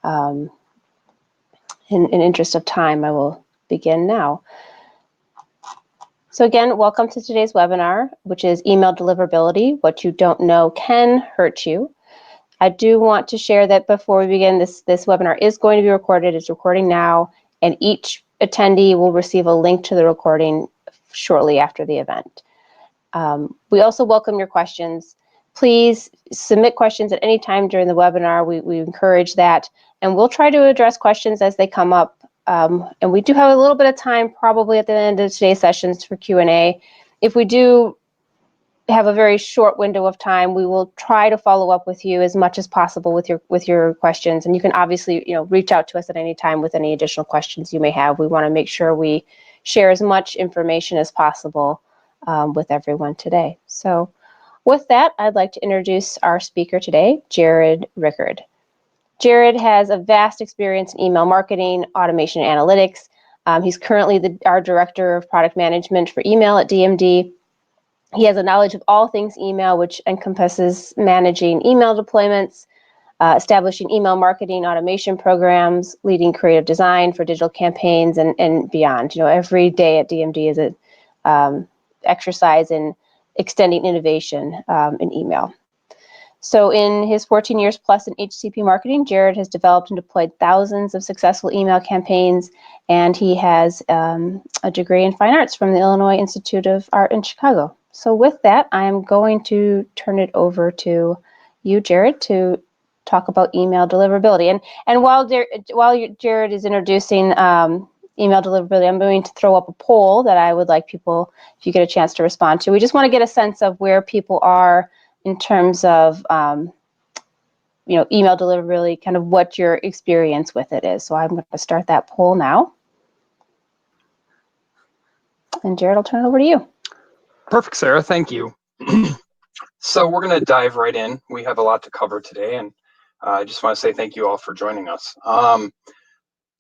In interest of time, I will begin now. So again, welcome to today's webinar, which is Email Deliverability, What You Don't Know Can Hurt You. I do want to share that before we begin, this webinar is going to be recorded. It's recording now, and each attendee will receive a link to the recording shortly after the event. We also welcome your questions. Please submit questions at any time during the webinar. We encourage that, and we'll try to address questions as they come up. And we do have a little bit of time probably at the end of today's sessions for Q&A. If we do have a very short window of time, we will try to follow up with you as much as possible with your questions. And you can obviously reach out to us at any time with any additional questions you may have. We want to make sure we share as much information as possible with everyone today. So with that, I'd like to introduce our speaker today, Jared Rickard. Jared has a vast experience in email marketing, automation, and analytics. He's currently our Director of Product Management for email at DMD. He has a knowledge of all things email, which encompasses managing email deployments, establishing email marketing automation programs, leading creative design for digital campaigns, and beyond. Every day at DMD is an exercise in extending innovation in email. So in his 14 years plus in HCP marketing, Jared has developed and deployed thousands of successful email campaigns, and he has a degree in fine arts from the Illinois Institute of Art in Chicago. So with that, I'm going to turn it over to you, Jared, to talk about email deliverability. And while Jared is introducing email deliverability, I'm going to throw up a poll that I would like people, if you get a chance to respond to. We just want to get a sense of where people are in terms of email deliverability, kind of what your experience with it is. So I'm going to start that poll now. And Jared, I'll turn it over to you. Perfect, Sarah. Thank you. So we're going to dive right in. We have a lot to cover today, and I just want to say thank you all for joining us.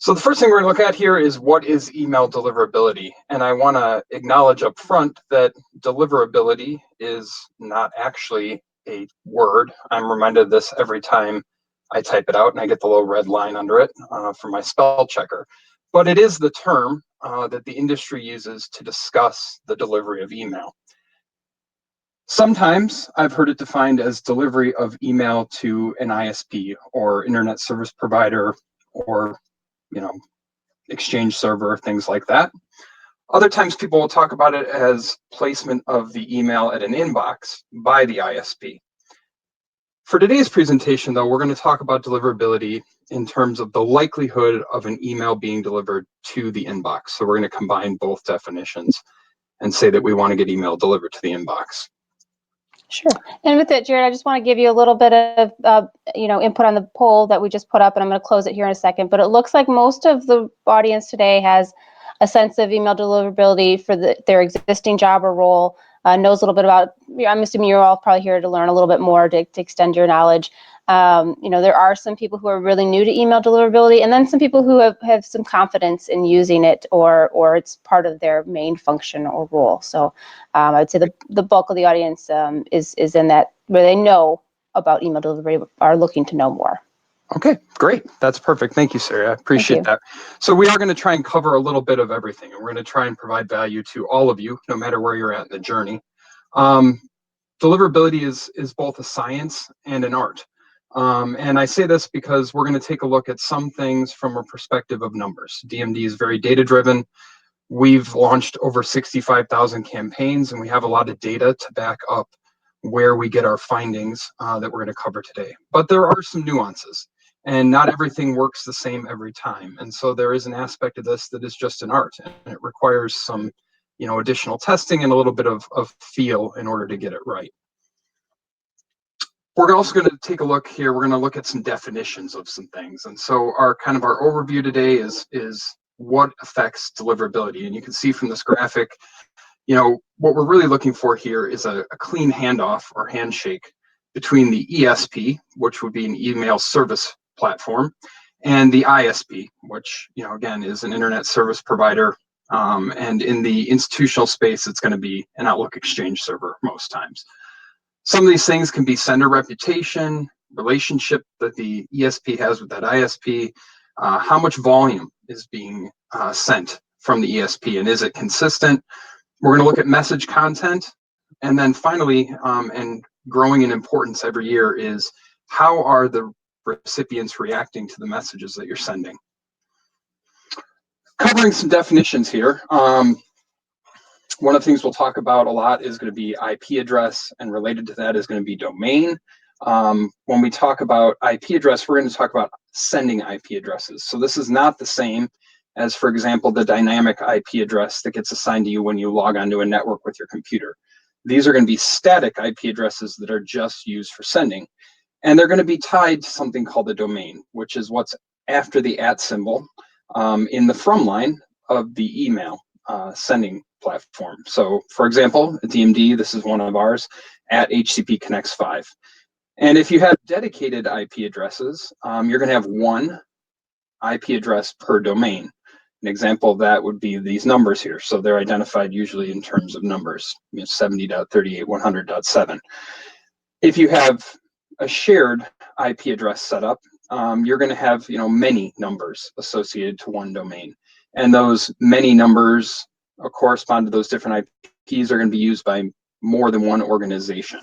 So the first thing we're going to look at here is what is email deliverability. And I want to acknowledge up front that deliverability is not actually a word. I'm reminded of this every time I type it out, and I get the little red line under it for my spell checker. But it is the term that the industry uses to discuss the delivery of email. Sometimes I've heard it defined as delivery of email to an ISP or internet service provider or exchange server, things like that. Other times people will talk about it as placement of the email at an inbox by the ISP. For today's presentation, though, we're going to talk about deliverability in terms of the likelihood of an email being delivered to the inbox. So we're going to combine both definitions and say that we want to get email delivered to the inbox. Sure. And with it, Jared, I just want to give you a little bit of input on the poll that we just put up, and I'm going to close it here in a second. But it looks like most of the audience today has a sense of email deliverability for their existing job or role, knows a little bit about. I'm assuming you're all probably here to learn a little bit more to extend your knowledge. There are some people who are really new to email deliverability, and then some people who have some confidence in using it, or it's part of their main function or role. So I would say the bulk of the audience is in that, where they know about email delivery, are looking to know more. Okay, great. That's perfect. Thank you, Sarah. I appreciate that. So we are going to try and cover a little bit of everything, and we're going to try and provide value to all of you, no matter where you're at in the journey. Deliverability is both a science and an art. And I say this because we're going to take a look at some things from a perspective of numbers. DMD is very data-driven. We've launched over 65,000 campaigns, and we have a lot of data to back up where we get our findings that we're going to cover today. But there are some nuances, and not everything works the same every time. And so there is an aspect of this that is just an art, and it requires some additional testing and a little bit of feel in order to get it right. We're also going to take a look here. We're going to look at some definitions of some things. And so our overview today is what affects deliverability. And you can see from this graphic, what we're really looking for here is a clean handoff or handshake between the ESP, which would be an email service platform, and the ISP, which, again, is an internet service provider. And in the institutional space, it's going to be an Outlook Exchange server most times. Some of these things can be sender reputation, relationship that the ESP has with that ISP, how much volume is being sent from the ESP, and is it consistent? We're going to look at message content, and then finally, and growing in importance every year, is how are the recipients reacting to the messages that you're sending? Covering some definitions here. One of the things we'll talk about a lot is going to be IP address, and related to that is going to be domain. When we talk about IP address, we're going to talk about sending IP addresses. So this is not the same as, for example, the dynamic IP address that gets assigned to you when you log onto a network with your computer. These are going to be static IP addresses that are just used for sending. And they're going to be tied to something called a domain, which is what's after the @ symbol in the from line of the email sending platform. So for example, at DMD, this is one of ours, at HCP Connects 5. And if you have dedicated IP addresses, you're going to have one IP address per domain. An example of that would be these numbers here. So they're identified usually in terms of numbers, 70.38.100.7. If you have a shared IP address set up, you're going to have many numbers associated to one domain. And those many numbers correspond to those different IPs are going to be used by more than one organization.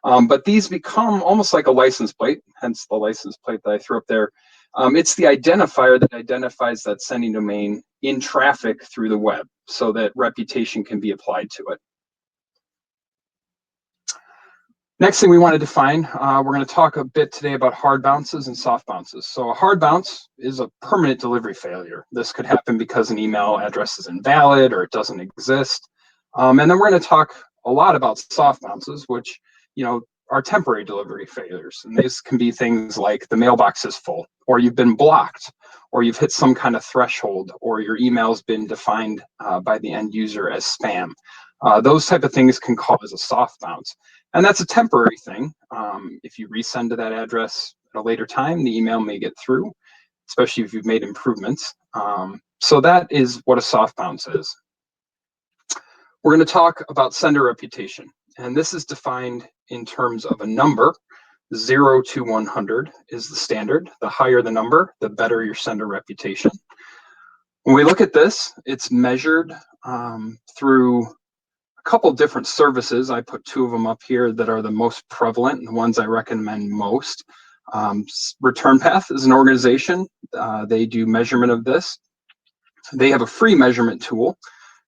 But these become almost like a license plate, hence the license plate that I threw up there. It's the identifier that identifies that sending domain in traffic through the web so that reputation can be applied to it. Next thing we want to define, we're going to talk a bit today about hard bounces and soft bounces. So a hard bounce is a permanent delivery failure. This could happen because an email address is invalid or it doesn't exist. And then we're going to talk a lot about soft bounces, which are temporary delivery failures. And these can be things like the mailbox is full, or you've been blocked, or you've hit some kind of threshold, or your email's been defined by the end user as spam. Those type of things can cause a soft bounce. And that's a temporary thing. If you resend to that address at a later time, the email may get through, especially if you've made improvements. So that is what a soft bounce is. We're going to talk about sender reputation. And this is defined in terms of a number. 0 to 100 is the standard. The higher the number, the better your sender reputation. When we look at this, it's measured through a couple different services. I put two of them up here that are the most prevalent and the ones I recommend most. Return Path is an organization. They do measurement of this. They have a free measurement tool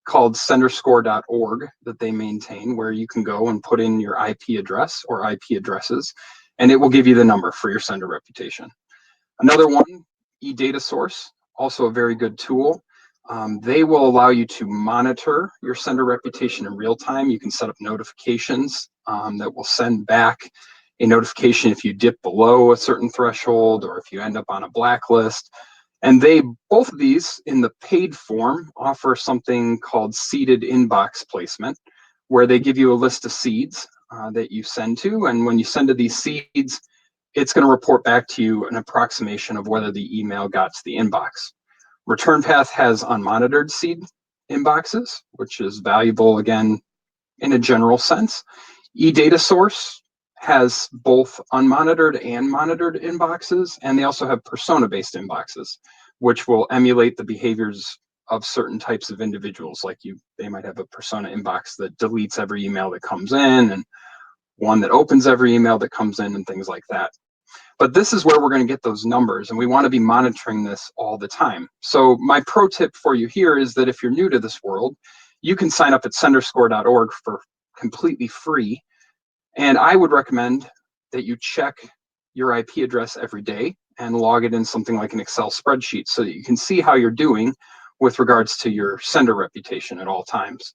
called senderscore.org that they maintain, where you can go and put in your IP address or IP addresses, and it will give you the number for your sender reputation. Another one, eDataSource, also a very good tool. They will allow you to monitor your sender reputation in real time. You can set up notifications that will send back a notification if you dip below a certain threshold or if you end up on a blacklist. And both of these in the paid form offer something called seeded inbox placement, where they give you a list of seeds that you send to. And when you send to these seeds, it's going to report back to you an approximation of whether the email got to the inbox. Return Path has unmonitored seed inboxes, which is valuable, again, in a general sense. eDataSource has both unmonitored and monitored inboxes, and they also have persona-based inboxes, which will emulate the behaviors of certain types of individuals. Like they might have a persona inbox that deletes every email that comes in, and one that opens every email that comes in, and things like that. But this is where we're going to get those numbers, and we want to be monitoring this all the time. So my pro tip for you here is that if you're new to this world, you can sign up at senderscore.org for completely free. And I would recommend that you check your IP address every day and log it in something like an Excel spreadsheet so that you can see how you're doing with regards to your sender reputation at all times.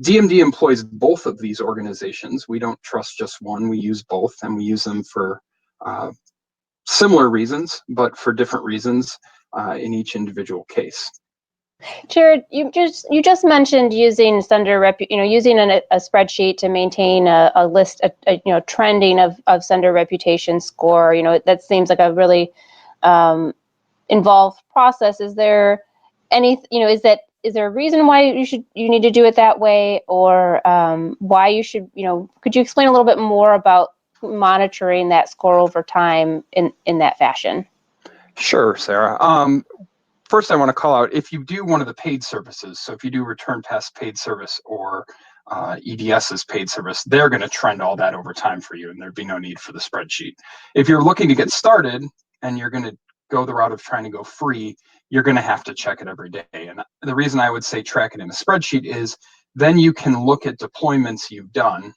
DMD employs both of these organizations. We don't trust just one, we use both, and we use them for similar reasons, but for different reasons in each individual case. Jared, you just mentioned using using a spreadsheet to maintain a list, a trending of sender reputation score. That seems like a really involved process. Is there any, is that is there a reason why you need to do it that way, or why you should, could you explain a little bit more about monitoring that score over time in that fashion? Sure, Sarah. First, I want to call out, if you do one of the paid services, so if you do Return Pass paid service or EDS's paid service, they're going to trend all that over time for you, and there'd be no need for the spreadsheet. If you're looking to get started and you're going to go the route of trying to go free, you're going to have to check it every day. And the reason I would say track it in a spreadsheet is then you can look at deployments you've done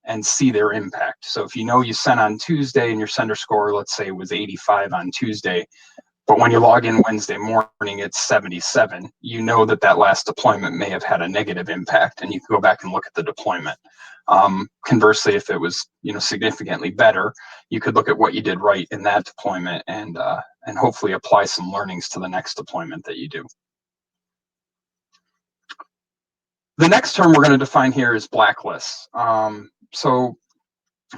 and see their impact. So if you know you sent on Tuesday and your sender score, let's say, was 85 on Tuesday, but when you log in Wednesday morning, it's 77. You know that last deployment may have had a negative impact, and you can go back and look at the deployment. Conversely, if it was significantly better, you could look at what you did right in that deployment and hopefully apply some learnings to the next deployment that you do. The next term we're going to define here is blacklists. So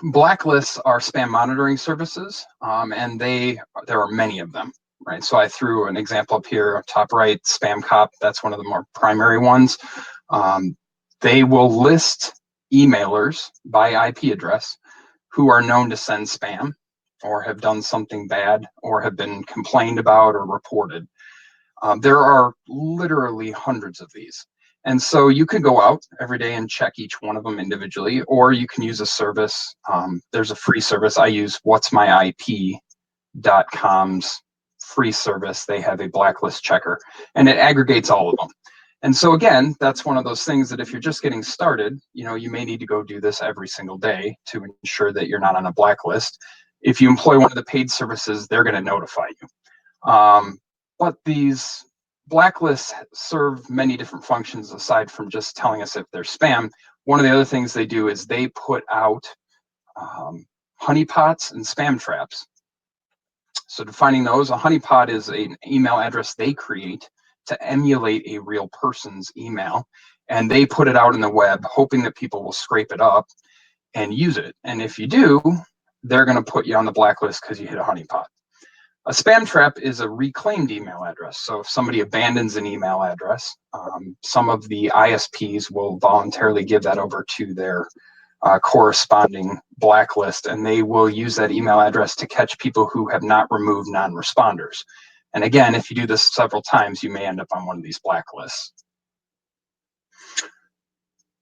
blacklists are spam monitoring services, and there are many of them. Right, so I threw an example up here, top right, Spam Cop. That's one of the more primary ones. They will list emailers by IP address who are known to send spam or have done something bad or have been complained about or reported. There are literally hundreds of these. And so you can go out every day and check each one of them individually, or you can use a service. There's a free service. I use whatsmyip.com's free service. They have a blacklist checker, and it aggregates all of them. And so again, that's one of those things that if you're just getting started, you may need to go do this every single day to ensure that you're not on a blacklist. If you employ one of the paid services, they're going to notify you. But these blacklists serve many different functions aside from just telling us if they're spam. One of the other things they do is they put out honeypots and spam traps. So defining those, a honeypot is an email address they create to emulate a real person's email, and they put it out in the web hoping that people will scrape it up and use it. And if you do, they're going to put you on the blacklist because you hit a honeypot. A spam trap is a reclaimed email address. So if somebody abandons an email address, some of the ISPs will voluntarily give that over to their corresponding blacklist, and they will use that email address to catch people who have not removed non-responders. And again, if you do this several times, you may end up on one of these blacklists.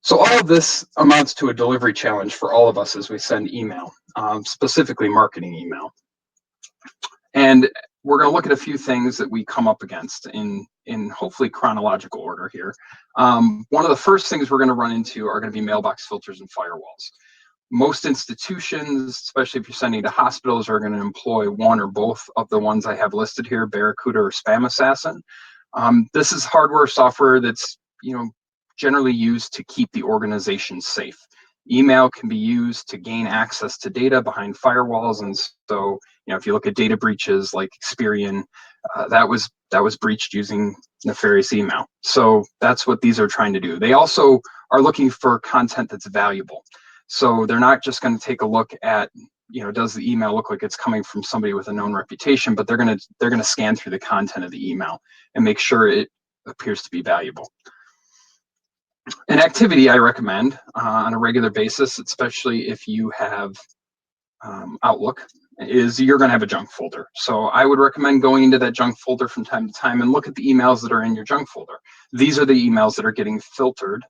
So all of this amounts to a delivery challenge for all of us as we send email, specifically marketing email. And we're going to look at a few things that we come up against in hopefully chronological order here. One of the first things we're going to run into are going to be mailbox filters and firewalls. Most institutions, especially if you're sending to hospitals, are going to employ one or both of the ones I have listed here, Barracuda or Spam Assassin. This is hardware, software that's generally used to keep the organization safe. Email can be used to gain access to data behind firewalls, and so if you look at data breaches like Experian, that was breached using nefarious email. So that's what these are trying to do. They also are looking for content that's valuable. So they're not just going to take a look at does the email look like it's coming from somebody with a known reputation, but they're going to scan through the content of the email and make sure it appears to be valuable. An activity I recommend on a regular basis, especially if you have Outlook, is you're going to have a junk folder. So I would recommend going into that junk folder from time to time and look at the emails that are in your junk folder. These are the emails that are getting filtered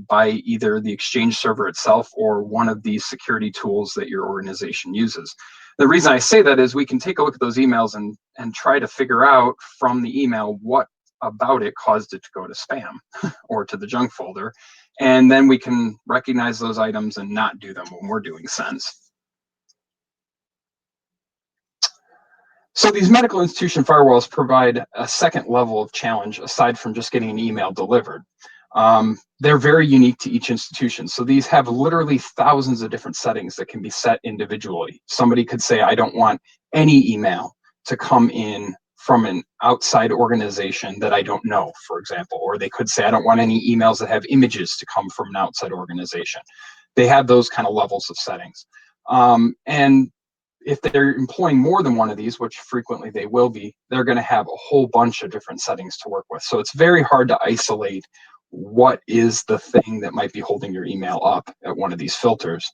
by either the Exchange server itself or one of these security tools that your organization uses. The reason I say that is we can take a look at those emails and try to figure out from the email what about it caused it to go to spam or to the junk folder. And then we can recognize those items and not do them when we're doing sends. So these medical institution firewalls provide a second level of challenge aside from just getting an email delivered. They're very unique to each institution. So these have literally thousands of different settings that can be set individually. Somebody could say, I don't want any email to come in from an outside organization that I don't know, for example. Or they could say, I don't want any emails that have images to come from an outside organization. They have those kind of levels of settings. And if they're employing more than one of these, which frequently they will be, they're going to have a whole bunch of different settings to work with. So it's very hard to isolate what is the thing that might be holding your email up at one of these filters.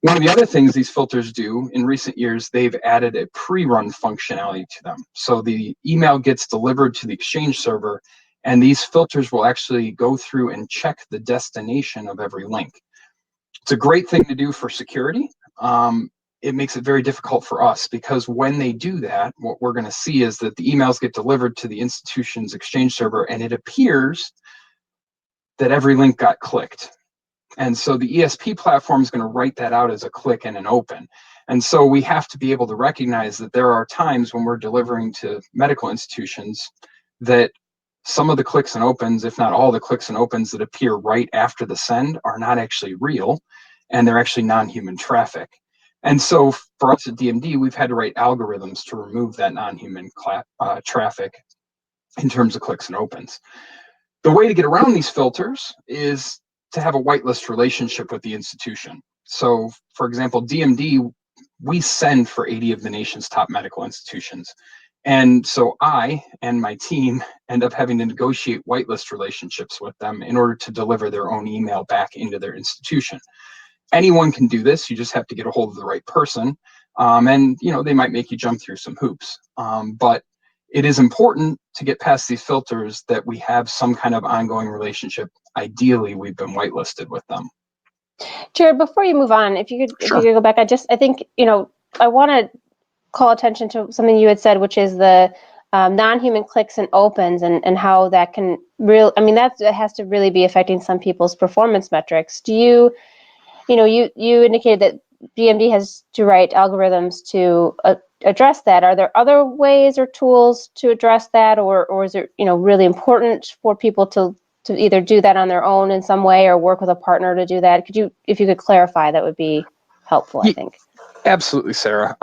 One of the other things these filters do in recent years, they've added a pre-run functionality to them. So the email gets delivered to the Exchange server, and these filters will actually go through and check the destination of every link. It's a great thing to do for security. It makes it very difficult for us, because when they do that, what we're going to see is that the emails get delivered to the institution's Exchange server, and it appears that every link got clicked. And so the ESP platform is going to write that out as a click and an open. And so we have to be able to recognize that there are times when we're delivering to medical institutions that some of the clicks and opens, if not all the clicks and opens that appear right after the send, are not actually real, and they're actually non-human traffic. And so for us at DMD, we've had to write algorithms to remove that non-human traffic in terms of clicks and opens. The way to get around these filters is to have a whitelist relationship with the institution. So, for example, DMD, we send for 80 of the nation's top medical institutions. And so I and my team end up having to negotiate whitelist relationships with them in order to deliver their own email back into their institution. Anyone can do this. You just have to get a hold of the right person. And, they might make you jump through some hoops. But it is important to get past these filters that we have some kind of ongoing relationship. Ideally, we've been whitelisted with them. Jared, before you move on, if you could go back, I think, I want to call attention to something you had said, which is the non-human clicks and opens, and how that can that has to really be affecting some people's performance metrics. Do you indicated that DMD has to write algorithms to address that. Are there other ways or tools to address that, or is it really important for people to either do that on their own in some way or work with a partner to do that? If you could clarify, that would be helpful, I think. Absolutely, Sarah.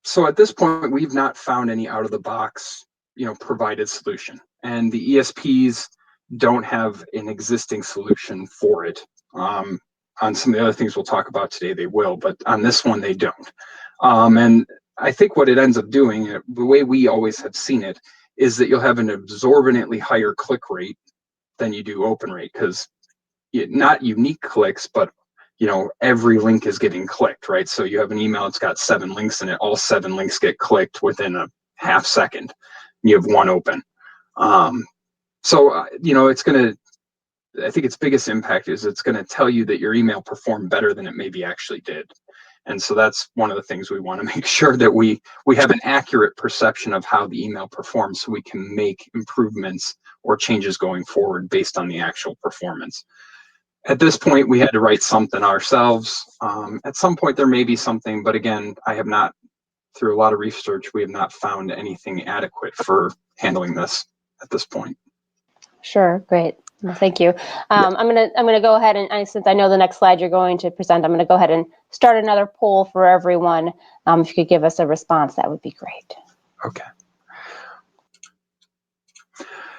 So at this point, we've not found any out-of-the-box, provided solution, and the ESPs don't have an existing solution for it. On some of the other things we'll talk about today, they will, but on this one, they don't. And I think what it ends up doing, the way we always have seen it, is that you'll have an absorbently higher click rate than you do open rate, because not unique clicks, but every link is getting clicked, right? So you have an email, it's got 7 links in it, all 7 links get clicked within a half second. You have one open. It's going to, I think its biggest impact is it's going to tell you that your email performed better than it maybe actually did. And so that's one of the things we want to make sure that we have an accurate perception of how the email performs, so we can make improvements or changes going forward based on the actual performance. At this point, we had to write something ourselves. At some point, there may be something, but again, through a lot of research, we have not found anything adequate for handling this at this point. Sure, great. Well, thank you. I'm gonna go ahead and, since I know the next slide you're going to present, I'm gonna go ahead and start another poll for everyone. If you could give us a response, that would be great. Okay.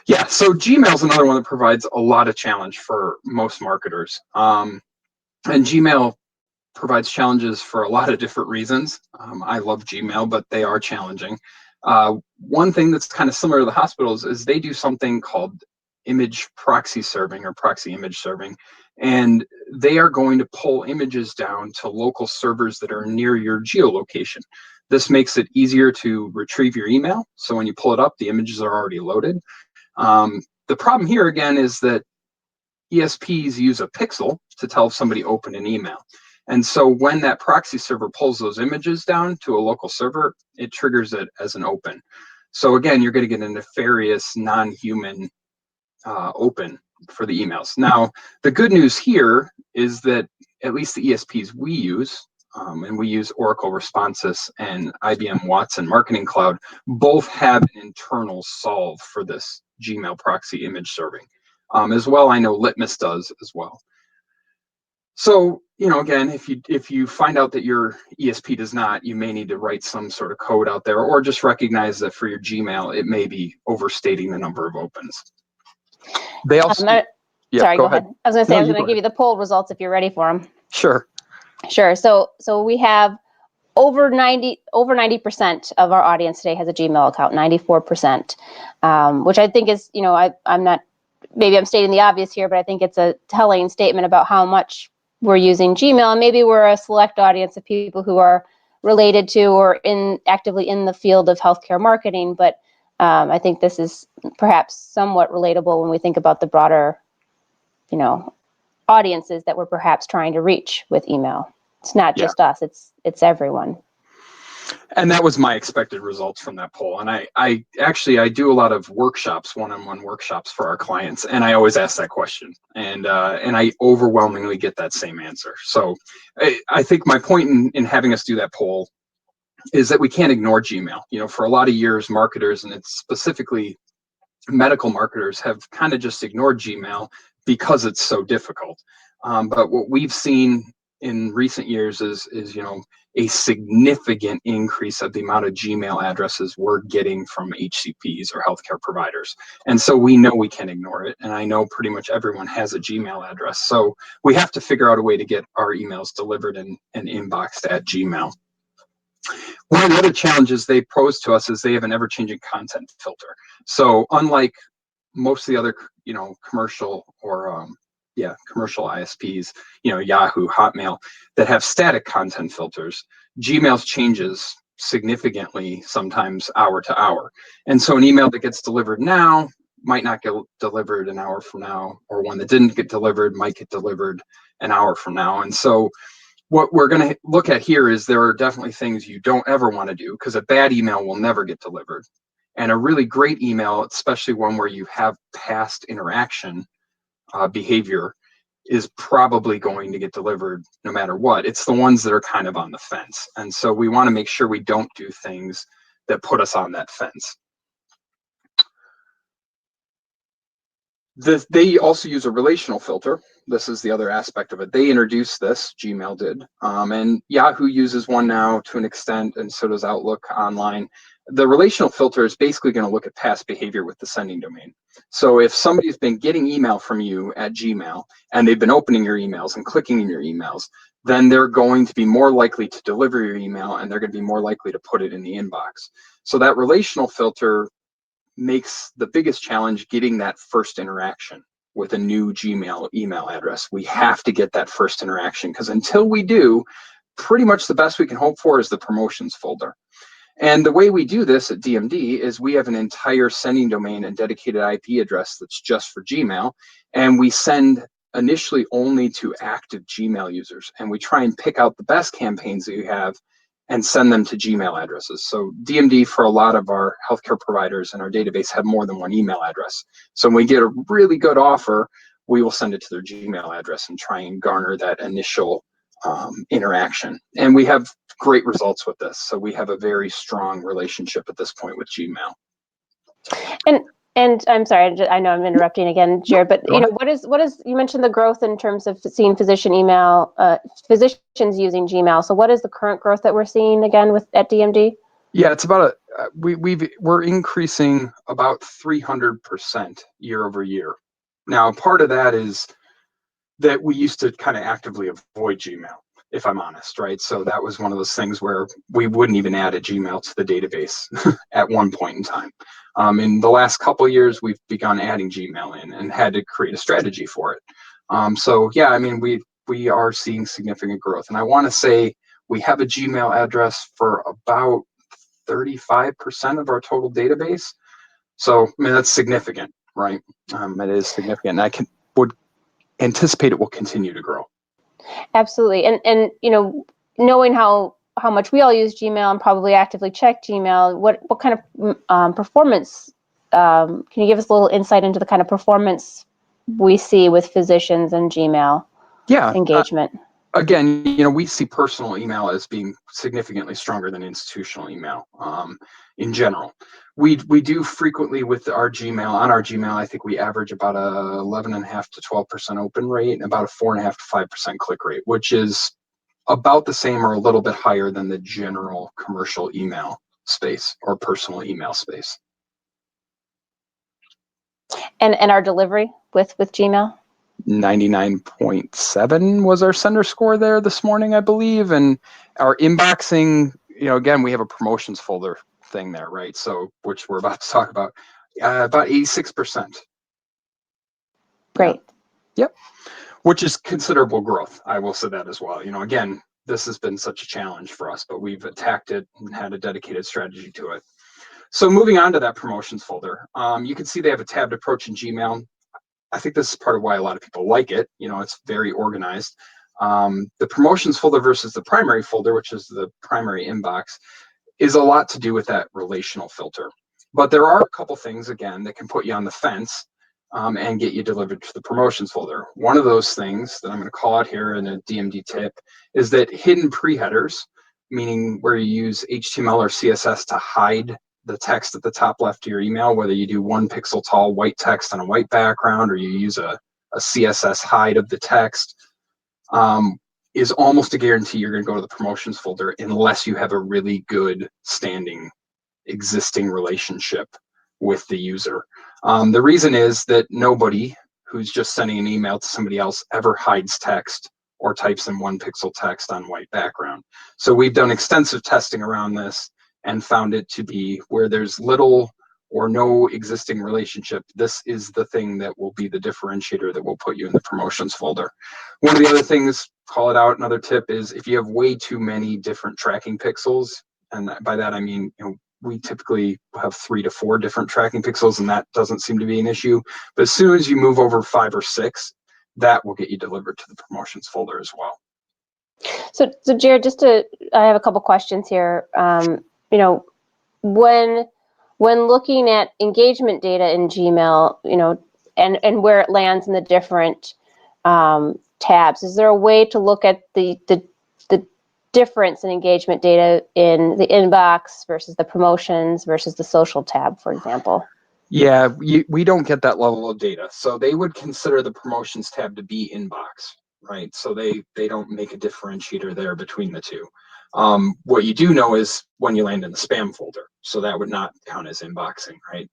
Yeah, so Gmail is another one that provides a lot of challenge for most marketers. And Gmail provides challenges for a lot of different reasons. I love Gmail, but they are challenging. One thing that's kind of similar to the hospitals is they do something called image proxy serving, or proxy image serving, and they are going to pull images down to local servers that are near your geolocation. This makes it easier to retrieve your email, so when you pull it up, the images are already loaded. The problem here again is that ESPs use a pixel to tell if somebody opened an email. And so when that proxy server pulls those images down to a local server, it triggers it as an open. So again, you're going to get a nefarious, non-human open for the emails. Now, the good news here is that at least the ESPs we use, and we use Oracle Responsis and IBM Watson Marketing Cloud, both have an internal solve for this Gmail proxy image serving. As well, I know Litmus does as well. So, again, if you find out that your ESP does not, you may need to write some sort of code out there, or just recognize that for your Gmail, it may be overstating the number of opens. They also. Sorry, go ahead. I was going to say, I was going to give you the poll results if you're ready for them. Sure. So we have over 90% of our audience today has a Gmail account, 94%, which I think is, I'm not, maybe I'm stating the obvious here, but I think it's a telling statement about how much we're using Gmail. And maybe we're a select audience of people who are related to or actively in the field of healthcare marketing. But I think this is perhaps somewhat relatable when we think about the broader, audiences that we're perhaps trying to reach with email. It's not just us, it's everyone. And that was my expected results from that poll. And I do a lot of workshops, one-on-one workshops for our clients, and I always ask that question, and I overwhelmingly get that same answer. So I think my point in having us do that poll is that we can't ignore Gmail. For a lot of years, marketers, and it's specifically medical marketers, have kind of just ignored Gmail because it's so difficult. But what we've seen in recent years is a significant increase of the amount of Gmail addresses we're getting from HCPs or healthcare providers. And so we know we can't ignore it. And I know pretty much everyone has a Gmail address. So we have to figure out a way to get our emails delivered and inboxed at Gmail. One of the other challenges they pose to us is they have an ever-changing content filter. So unlike most of the other, commercial or commercial ISPs, Yahoo, Hotmail, that have static content filters, Gmail's changes significantly, sometimes hour to hour. And so an email that gets delivered now might not get delivered an hour from now, or one that didn't get delivered might get delivered an hour from now. And so what we're going to look at here is there are definitely things you don't ever want to do, because a bad email will never get delivered. And a really great email, especially one where you have past interaction behavior, is probably going to get delivered no matter what. It's the ones that are kind of on the fence. And so we want to make sure we don't do things that put us on that fence. They also use a relational filter. This is the other aspect of it. They introduced this, Gmail did, and Yahoo uses one now to an extent, and so does Outlook Online. The relational filter is basically going to look at past behavior with the sending domain. So if somebody's been getting email from you at Gmail, and they've been opening your emails and clicking in your emails, then they're going to be more likely to deliver your email, and they're going to be more likely to put it in the inbox. So that relational filter makes the biggest challenge getting that first interaction with a new Gmail email address. We have to get that first interaction, because until we do, pretty much the best we can hope for is the promotions folder. And the way we do this at DMD is we have an entire sending domain and dedicated IP address that's just for Gmail, and we send initially only to active Gmail users, and we try and pick out the best campaigns that you have and send them to Gmail addresses. So DMD, for a lot of our healthcare providers in our database, have more than one email address. So when we get a really good offer, we will send it to their Gmail address and try and garner that initial interaction. And we have great results with this. So we have a very strong relationship at this point with Gmail. And I'm sorry, I know I'm interrupting again, Jared, but what is you mentioned the growth in terms of seeing physicians using Gmail. So what is the current growth that we're seeing again at DMD? Yeah, it's about we're increasing about 300% year over year. Now, part of that is that we used to kind of actively avoid Gmail, if I'm honest, right? So that was one of those things where we wouldn't even add a Gmail to the database at one point in time. In the last couple of years, we've begun adding Gmail in and had to create a strategy for it. So yeah, I mean, we are seeing significant growth. And I want to say we have a Gmail address for about 35% of our total database. So, I mean, that's significant, right? It is significant. And I would anticipate it will continue to grow. Absolutely. And knowing how much we all use Gmail and probably actively check Gmail, what kind of performance, can you give us a little insight into the kind of performance we see with physicians and Gmail engagement? Again, we see personal email as being significantly stronger than institutional email in general. We do frequently with our Gmail. On our Gmail, I think we average about a 11.5 to 12% open rate and about a 4.5 to 5% click rate, which is about the same or a little bit higher than the general commercial email space or personal email space. And our delivery with Gmail? 99.7 was our sender score there this morning, I believe. And our inboxing, again, we have a promotions folder thing there, right? So, which we're about to talk about, about 86%. Great. Yep. Which is considerable growth. I will say that as well. Again, this has been such a challenge for us, but we've attacked it and had a dedicated strategy to it. So moving on to that promotions folder, you can see they have a tabbed approach in Gmail. I think this is part of why a lot of people like it. It's very organized. The promotions folder versus the primary folder, which is the primary inbox, is a lot to do with that relational filter. But there are a couple things, again, that can put you on the fence and get you delivered to the promotions folder. One of those things that I'm going to call out here in a DMD tip is that hidden pre-headers, meaning where you use HTML or CSS to hide the text at the top left of your email, whether you do 1 pixel tall white text on a white background or you use a CSS hide of the text, is almost a guarantee you're going to go to the promotions folder unless you have a really good standing existing relationship with the user. The reason is that nobody who's just sending an email to somebody else ever hides text or types in 1 pixel text on white background. So we've done extensive testing around this and found it to be where there's little or no existing relationship. This is the thing that will be the differentiator that will put you in the promotions folder. One of the other things, call it out, another tip is if you have way too many different tracking pixels, and by that I mean, we typically have 3 to 4 different tracking pixels, and that doesn't seem to be an issue. But as soon as you move over 5 or 6, that will get you delivered to the promotions folder as well. So Jared, I have a couple questions here. When looking at engagement data in Gmail, and where it lands in the different tabs, is there a way to look at the difference in engagement data in the inbox versus the promotions versus the social tab, for example? Yeah, we don't get that level of data. So they would consider the promotions tab to be inbox, right? So they don't make a differentiator there between the two. What you do know is when you land in the spam folder. So that would not count as inboxing, right?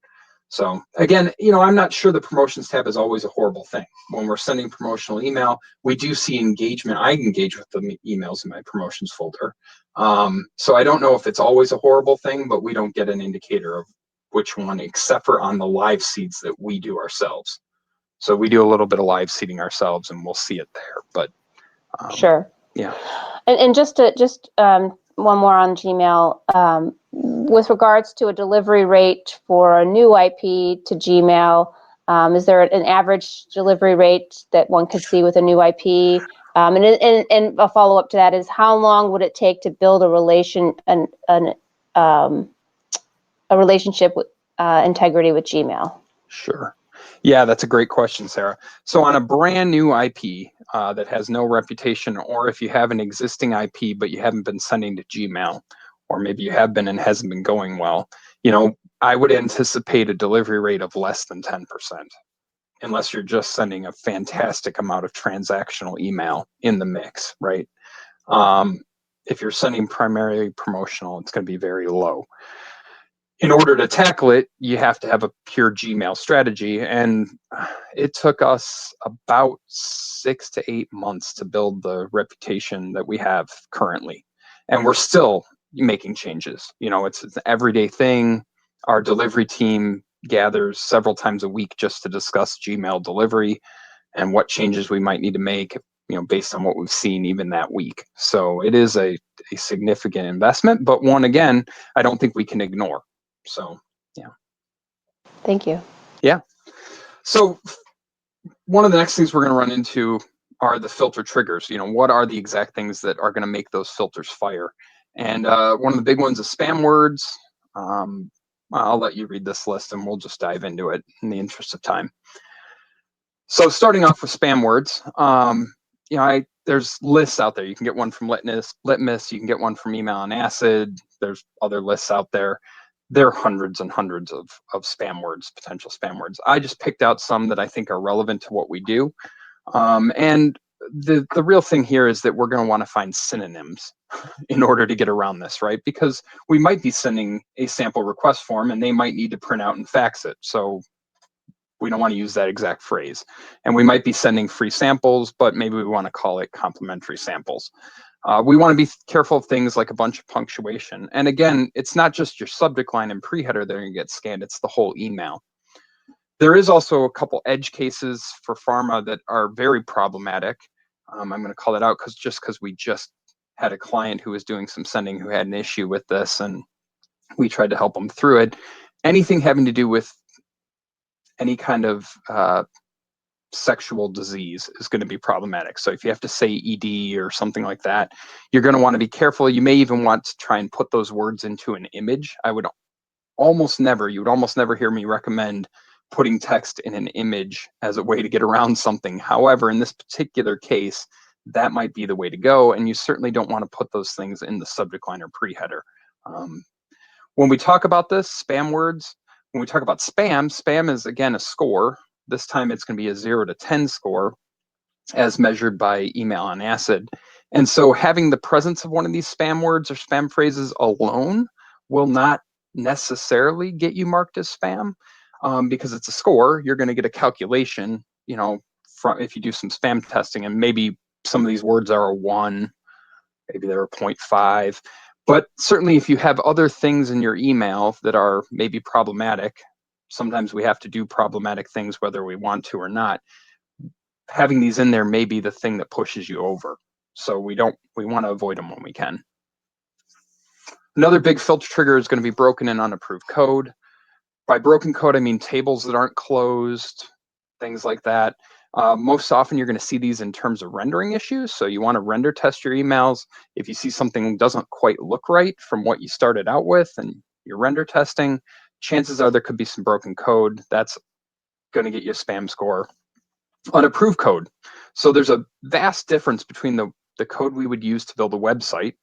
So again, I'm not sure the promotions tab is always a horrible thing. When we're sending promotional email, we do see engagement. I engage with the emails in my promotions folder. So I don't know if it's always a horrible thing, but we don't get an indicator of which one, except for on the live seeds that we do ourselves. So we do a little bit of live seeding ourselves and we'll see it there, but sure. Yeah. And just one more on Gmail, with regards to a delivery rate for a new IP to Gmail, is there an average delivery rate that one could see with a new IP? And a follow up to that is, how long would it take to build a relationship with integrity with Gmail? Sure. Yeah, that's a great question, Sarah. So on a brand new IP that has no reputation, or if you have an existing IP but you haven't been sending to Gmail, or maybe you have been and hasn't been going well, I would anticipate a delivery rate of less than 10%, unless you're just sending a fantastic amount of transactional email in the mix, right? If you're sending primarily promotional, it's going to be very low. In order to tackle it, you have to have a pure Gmail strategy. And it took us about 6 to 8 months to build the reputation that we have currently. And we're still making changes. It's an everyday thing. Our delivery team gathers several times a week just to discuss Gmail delivery and what changes we might need to make, based on what we've seen even that week. So it is a significant investment, but one, again, I don't think we can ignore. So, yeah. Thank you. Yeah. So one of the next things we're going to run into are the filter triggers. What are the exact things that are going to make those filters fire? And one of the big ones is spam words. I'll let you read this list and we'll just dive into it in the interest of time. So starting off with spam words, there's lists out there. You can get one from Litmus. You can get one from Email on Acid. There's other lists out there. There are hundreds and hundreds of spam words, potential spam words. I just picked out some that I think are relevant to what we do. And the real thing here is that we're going to want to find synonyms in order to get around this, right? Because we might be sending a sample request form and they might need to print out and fax it. So we don't want to use that exact phrase. And we might be sending free samples, but maybe we want to call it complimentary samples. We want to be careful of things like a bunch of punctuation. And again, it's not just your subject line and pre-header that are going to get scanned, it's the whole email. There is also a couple edge cases for pharma that are very problematic. I'm going to call it out because we just had a client who was doing some sending who had an issue with this, and we tried to help them through it. Anything having to do with any kind of sexual disease is going to be problematic. So if you have to say ED or something like that, you're going to want to be careful. You may even want to try and put those words into an image. You would almost never hear me recommend putting text in an image as a way to get around something. However, in this particular case, that might be the way to go, and you certainly don't want to put those things in the subject line or pre-header. When we talk about this, spam words, when we talk about spam is, again, a score. This time it's going to be a 0 to 10 score as measured by email on acid. And so having the presence of one of these spam words or spam phrases alone will not necessarily get you marked as spam because it's a score. You're going to get a calculation, from if you do some spam testing, and maybe some of these words are a 1, maybe they're a 0.5. But certainly if you have other things in your email that are maybe problematic, sometimes we have to do problematic things whether we want to or not. Having these in there may be the thing that pushes you over. So we want to avoid them when we can. Another big filter trigger is going to be broken and unapproved code. By broken code, I mean tables that aren't closed, things like that. Most often you're going to see these in terms of rendering issues. So you want to render test your emails. If you see something doesn't quite look right from what you started out with and you're render testing, chances are there could be some broken code. That's going to get you a spam score. Unapproved code. So there's a vast difference between the code we would use to build a website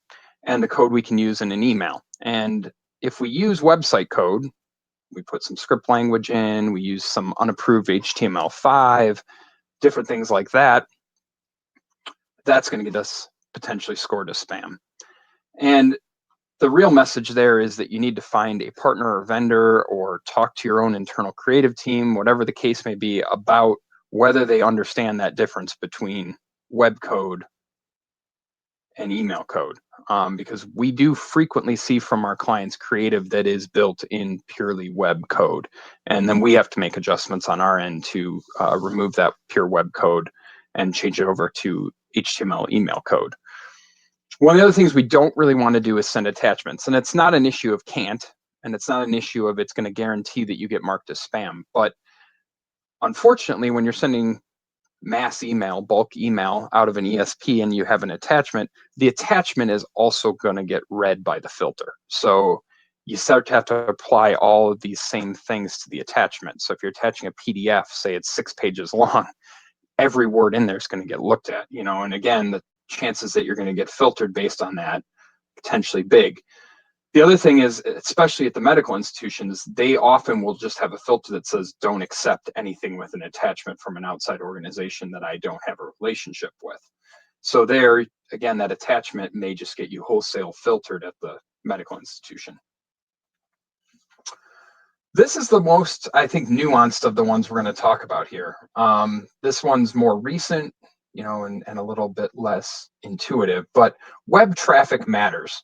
and the code we can use in an email. And if we use website code, we put some script language in, we use some unapproved HTML5, different things like that, that's going to get us potentially scored as spam. And the real message there is that you need to find a partner or vendor or talk to your own internal creative team, whatever the case may be, about whether they understand that difference between web code and email code. Because we do frequently see from our clients creative that is built in purely web code. And then we have to make adjustments on our end to remove that pure web code and change it over to HTML email code. One of the other things we don't really want to do is send attachments. And it's not an issue of can't, and it's not an issue of it's going to guarantee that you get marked as spam. But unfortunately, when you're sending mass email, bulk email out of an ESP and you have an attachment, the attachment is also going to get read by the filter. So you start to have to apply all of these same things to the attachment. So if you're attaching a PDF, say it's 6 pages long, every word in there is going to get looked at, and again, the chances that you're going to get filtered based on that potentially big. The other thing is, especially at the medical institutions, they often will just have a filter that says, don't accept anything with an attachment from an outside organization that I don't have a relationship with. So there, again, that attachment may just get you wholesale filtered at the medical institution. This is the most, I think, nuanced of the ones we're going to talk about here. This one's more recent, and a little bit less intuitive, but web traffic matters.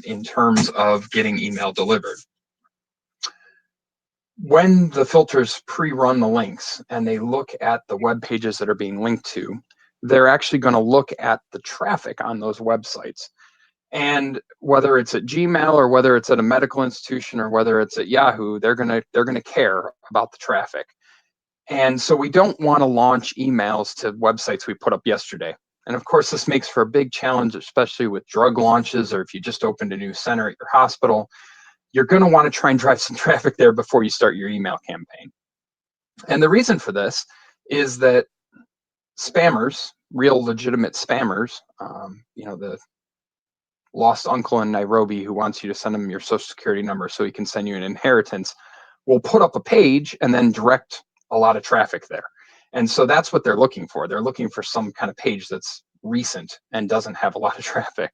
In terms of getting email delivered. When the filters pre-run the links and they look at the web pages that are being linked to, they're actually going to look at the traffic on those websites. And whether it's at Gmail or whether it's at a medical institution or whether it's at Yahoo, they're going to care about the traffic. And so we don't want to launch emails to websites we put up yesterday. And of course, this makes for a big challenge, especially with drug launches, or if you just opened a new center at your hospital, you're going to want to try and drive some traffic there before you start your email campaign. And the reason for this is that spammers, real legitimate spammers, the lost uncle in Nairobi who wants you to send him your social security number so he can send you an inheritance, will put up a page and then direct a lot of traffic there. And so that's what they're looking for. They're looking for some kind of page that's recent and doesn't have a lot of traffic.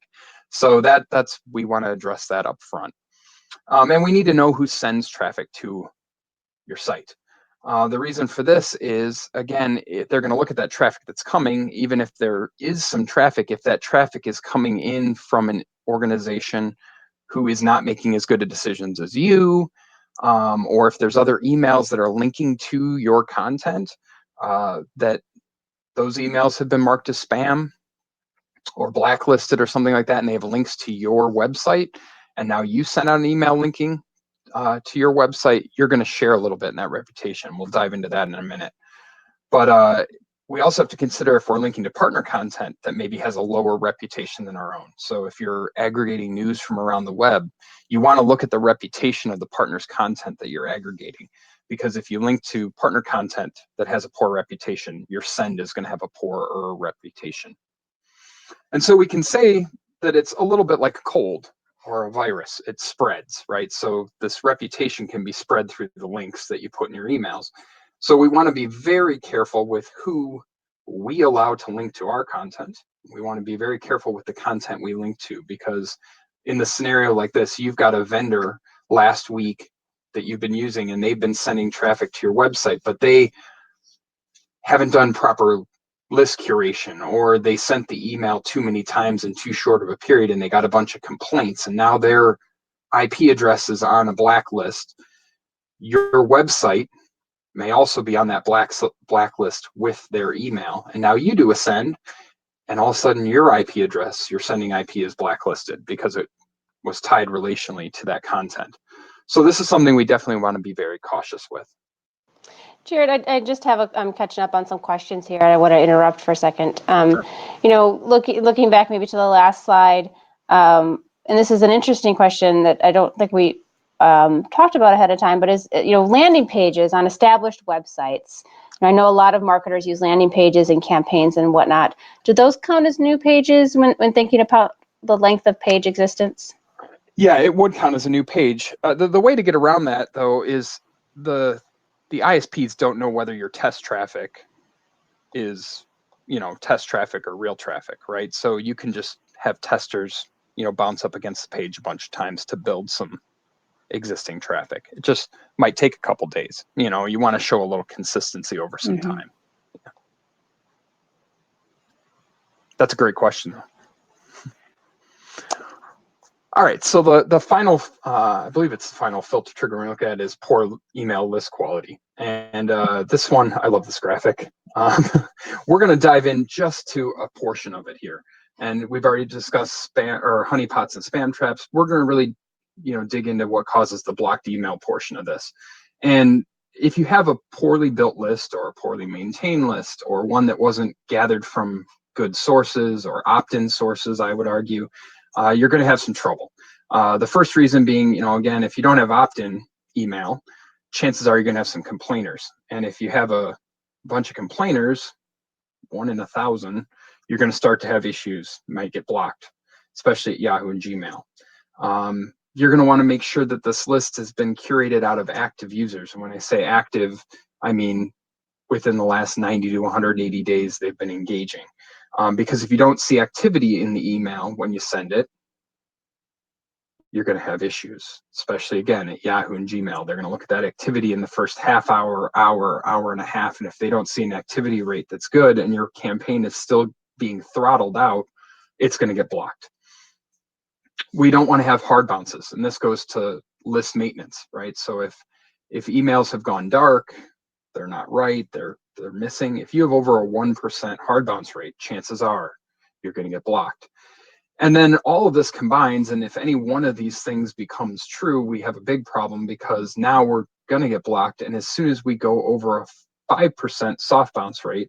So that's we want to address that up front. And we need to know who sends traffic to your site. The reason for this is, again, they're going to look at that traffic that's coming, even if there is some traffic, if that traffic is coming in from an organization who is not making as good a decisions as you, or if there's other emails that are linking to your content, that those emails have been marked as spam or blacklisted or something like that, and they have links to your website, and now you send out an email linking to your website, you're going to share a little bit in that reputation. We'll dive into that in a minute. But we also have to consider if we're linking to partner content that maybe has a lower reputation than our own. So if you're aggregating news from around the web, you want to look at the reputation of the partner's content that you're aggregating. Because if you link to partner content that has a poor reputation, your send is going to have a poorer reputation. And so we can say that it's a little bit like a cold or a virus. It spreads, right? So this reputation can be spread through the links that you put in your emails. So we want to be very careful with who we allow to link to our content. We want to be very careful with the content we link to, because in the scenario like this, you've got a vendor last week that you've been using and they've been sending traffic to your website, but they haven't done proper list curation, or they sent the email too many times in too short of a period and they got a bunch of complaints, and now their IP address is on a blacklist. Your website may also be on that blacklist with their email, and now you do a send, and all of a sudden your IP address, your sending IP, is blacklisted because it was tied relationally to that content. So this is something we definitely want to be very cautious with. Jared, I just have I'm catching up on some questions here. I want to interrupt for a second. Sure. You know, looking back maybe to the last slide, and this is an interesting question that I don't think we talked about ahead of time, but is, you know, landing pages on established websites. And I know a lot of marketers use landing pages and campaigns and whatnot. Do those count as new pages when thinking about the length of page existence? Yeah, it would count as a new page. The way to get around that, though, is the ISPs don't know whether your test traffic is, you know, test traffic or real traffic, right? So you can just have testers, you know, bounce up against the page a bunch of times to build some existing traffic. It just might take a couple days. You know, you want to show a little consistency over some time. Yeah. That's a great question, though. All right, so the final, I believe it's the final filter trigger we look at is poor email list quality. And this one, I love this graphic. We're going to dive in just to a portion of it here. And we've already discussed spam or honeypots and spam traps. We're going to really, you know, dig into what causes the blocked email portion of this. And if you have a poorly built list or a poorly maintained list, or one that wasn't gathered from good sources or opt-in sources, I would argue, you're going to have some trouble. The first reason being, you know, again, if you don't have opt-in email, chances are you're going to have some complainers. And if you have a bunch of complainers, 1 in 1,000, you're going to start to have issues. You might get blocked, especially at Yahoo and Gmail. You're going to want to make sure that this list has been curated out of active users. And when I say active, I mean within the last 90 to 180 days they've been engaging. Because if you don't see activity in the email when you send it, you're going to have issues, especially again at Yahoo and Gmail. They're going to look at that activity in the first half hour, hour and a half. And if they don't see an activity rate that's good and your campaign is still being throttled out, it's going to get blocked. We don't want to have hard bounces. And this goes to list maintenance, right? So if emails have gone dark, they're not right, they're missing. If you have over a 1% hard bounce rate, chances are you're going to get blocked. And then all of this combines, and if any one of these things becomes true, we have a big problem, because now we're going to get blocked. And as soon as we go over a 5% soft bounce rate,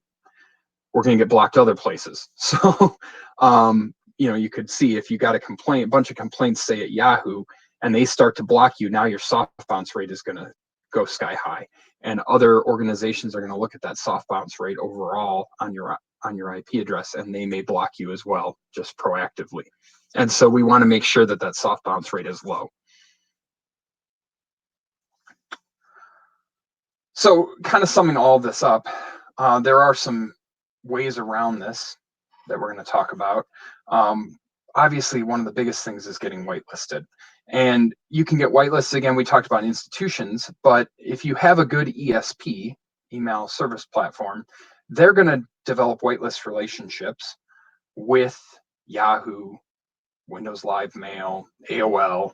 we're going to get blocked other places. So, you know, you could see if you got a bunch of complaints, say at Yahoo, and they start to block you, now your soft bounce rate is going to go sky high. And other organizations are going to look at that soft bounce rate overall on your IP address, and they may block you as well, just proactively. And so we want to make sure that that soft bounce rate is low. So kind of summing all this up, there are some ways around this that we're going to talk about. Obviously, one of the biggest things is getting whitelisted. And you can get whitelists. Again, we talked about institutions, but if you have a good ESP, email service platform, they're going to develop whitelist relationships with Yahoo, Windows Live Mail, AOL.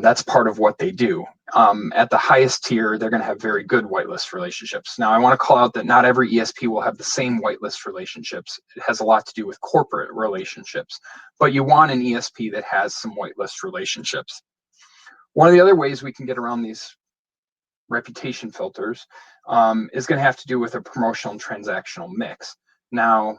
That's part of what they do. At the highest tier, they're going to have very good whitelist relationships. Now, I want to call out that not every ESP will have the same whitelist relationships. It has a lot to do with corporate relationships, but you want an ESP that has some whitelist relationships. One of the other ways we can get around these reputation filters is going to have to do with a promotional and transactional mix. Now,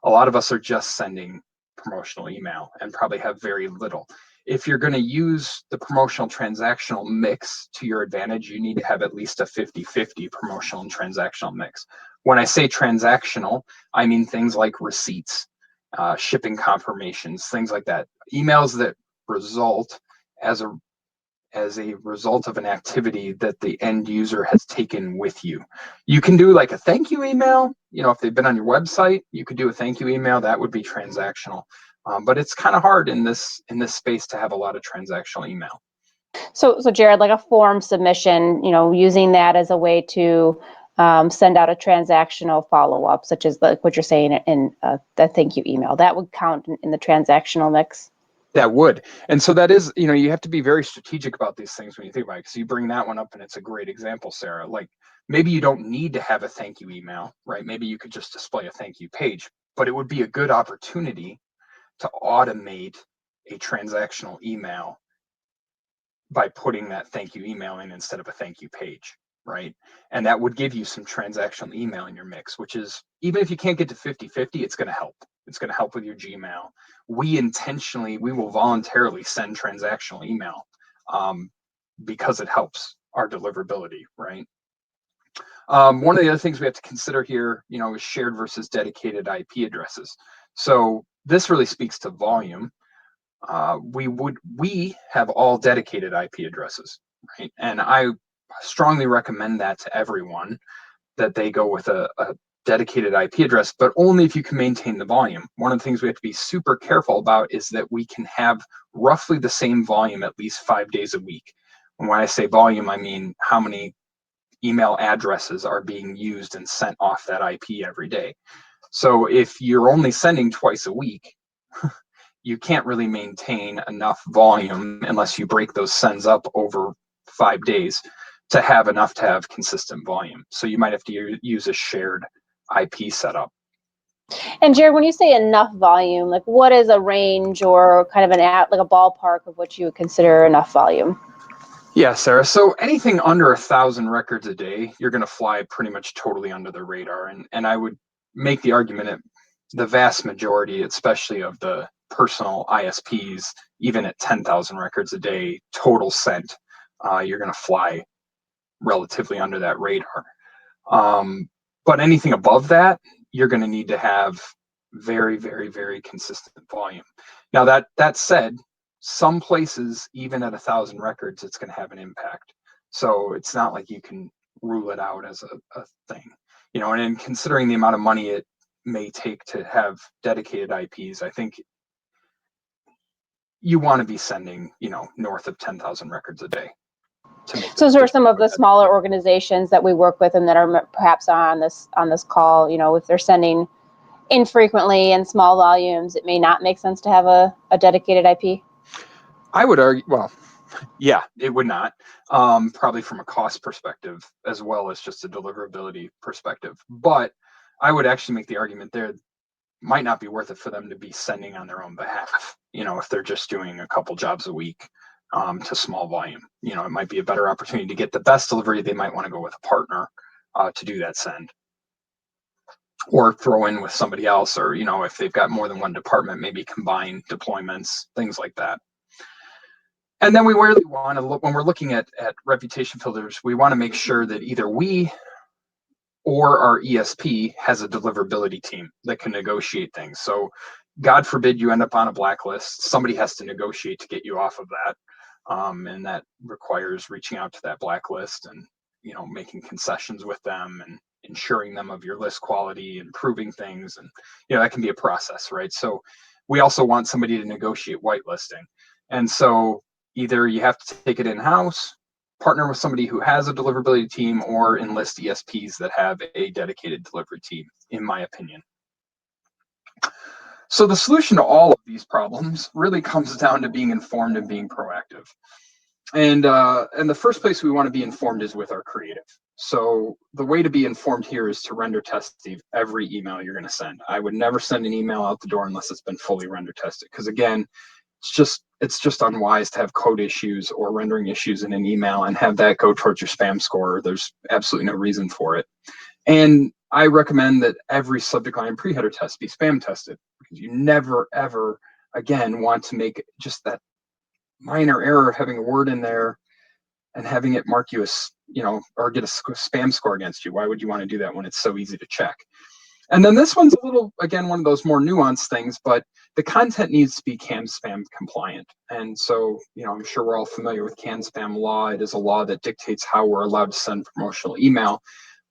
a lot of us are just sending promotional email and probably have very little. If you're going to use the promotional transactional mix to your advantage, you need to have at least a 50-50 promotional and transactional mix. When I say transactional, I mean things like receipts, shipping confirmations, things like that. Emails that result as a result of an activity that the end user has taken with you. You can do like a thank you email. If they've been on your website, you could do a thank you email. That would be transactional. But it's kind of hard in this space to have a lot of transactional email. So Jared, like a form submission, using that as a way to send out a transactional follow-up, such as like what you're saying in the thank you email, that would count in the transactional mix. That would. And so that is, you have to be very strategic about these things when you think about it. So you bring that one up and it's a great example, Sarah. Like maybe you don't need to have a thank you email, right? Maybe you could just display a thank you page, but it would be a good opportunity to automate a transactional email by putting that thank you email in instead of a thank you page, right? And that would give you some transactional email in your mix, which is, even if you can't get to 50-50, it's going to help. It's going to help with your Gmail. We will voluntarily send transactional email because it helps our deliverability, right? One of the other things we have to consider here, is shared versus dedicated IP addresses. So this really speaks to volume. We have all dedicated IP addresses, right? And I strongly recommend that to everyone, that they go with a dedicated IP address, but only if you can maintain the volume. One of the things we have to be super careful about is that we can have roughly the same volume at least 5 days a week. And when I say volume, I mean how many email addresses are being used and sent off that IP every day. So if you're only sending twice a week, you can't really maintain enough volume unless you break those sends up over 5 days to have enough to have consistent volume. So you might have to use a shared IP setup. And Jared, when you say enough volume, like what is a range or kind of like a ballpark of what you would consider enough volume? Yeah, Sarah. So anything under 1,000 records a day, you're going to fly pretty much totally under the radar. And I would make the argument that the vast majority, especially of the personal ISPs, even at 10,000 records a day total sent, you're going to fly relatively under that radar. But anything above that, you're going to need to have very, very, very consistent volume. Now that said, some places, even at 1,000 records, it's going to have an impact. So it's not like you can rule it out as a thing, and in considering the amount of money it may take to have dedicated IPs, I think you want to be sending, north of 10,000 records a day. So those are some of the smaller organizations that we work with and that are perhaps on this call. If they're sending infrequently in small volumes, it may not make sense to have a dedicated IP. I would argue, well, yeah, it would not, probably from a cost perspective as well as just a deliverability perspective. But I would actually make the argument there might not be worth it for them to be sending on their own behalf, if they're just doing a couple jobs a week to small volume. It might be a better opportunity to get the best delivery. They might want to go with a partner to do that send, or throw in with somebody else, or if they've got more than one department, maybe combine deployments, things like that. And then we really want to look, when we're looking at reputation filters, we want to make sure that either we or our ESP has a deliverability team that can negotiate things. So God forbid you end up on a blacklist, somebody has to negotiate to get you off of that. And that requires reaching out to that blacklist and, making concessions with them and ensuring them of your list quality, improving things. And, that can be a process, right? So we also want somebody to negotiate whitelisting. And so either you have to take it in-house, partner with somebody who has a deliverability team, or enlist ESPs that have a dedicated delivery team, in my opinion. So the solution to all of these problems really comes down to being informed and being proactive. And the first place we want to be informed is with our creative. So the way to be informed here is to render test every email you're going to send. I would never send an email out the door unless it's been fully render tested, because again, it's just unwise to have code issues or rendering issues in an email and have that go towards your spam score. There's absolutely no reason for it. And I recommend that every subject line pre-header test be spam tested, because you never, ever, again, want to make just that minor error of having a word in there and having it mark you as, or get a spam score against you. Why would you want to do that when it's so easy to check? And then this one's a little, again, one of those more nuanced things, but the content needs to be CAN-SPAM compliant. And so, I'm sure we're all familiar with CAN-SPAM law. It is a law that dictates how we're allowed to send promotional email.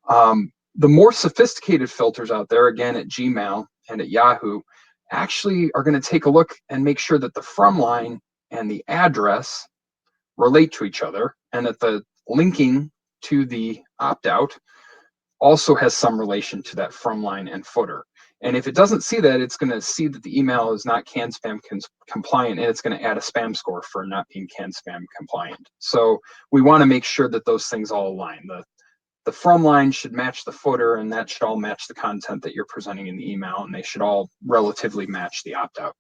The more sophisticated filters out there, again, at Gmail and at Yahoo, actually are going to take a look and make sure that the from line and the address relate to each other, and that the linking to the opt-out also has some relation to that from line and footer. And if it doesn't see that, it's going to see that the email is not CAN-SPAM compliant, and it's going to add a spam score for not being CAN-SPAM compliant. So we want to make sure that those things all align. The from line should match the footer, and that should all match the content that you're presenting in the email, and they should all relatively match the opt-out.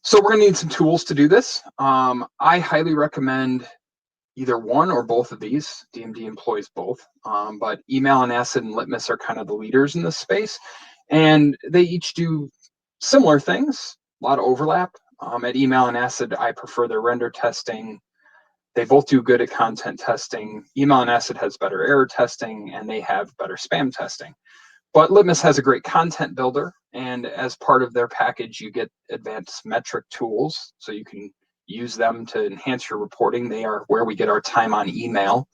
So we're going to need some tools to do this. I highly recommend either one or both of these. DMD employs both, but Email and Acid and Litmus are kind of the leaders in this space, and they each do similar things, a lot of overlap. At Email and Acid, I prefer their render testing. They both do good at content testing. Email and Acid has better error testing, and they have better spam testing. But Litmus has a great content builder, and as part of their package, you get advanced metric tools, so you can use them to enhance your reporting. They are where we get our time on email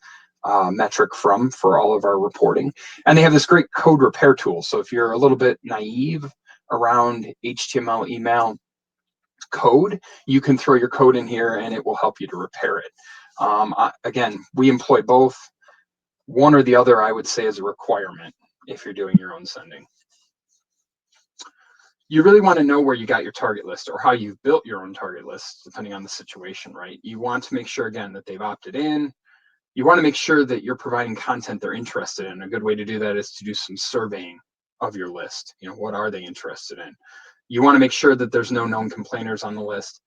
metric from for all of our reporting. And they have this great code repair tool. So if you're a little bit naive around HTML email code, you can throw your code in here and it will help you to repair it. Again, we employ both. One or the other, I would say, is a requirement if you're doing your own sending. You really want to know where you got your target list, or how you've built your own target list, depending on the situation, right? You want to make sure, again, that they've opted in. You want to make sure that you're providing content they're interested in. A good way to do that is to do some surveying of your list. What are they interested in? You want to make sure that there's no known complainers on the list.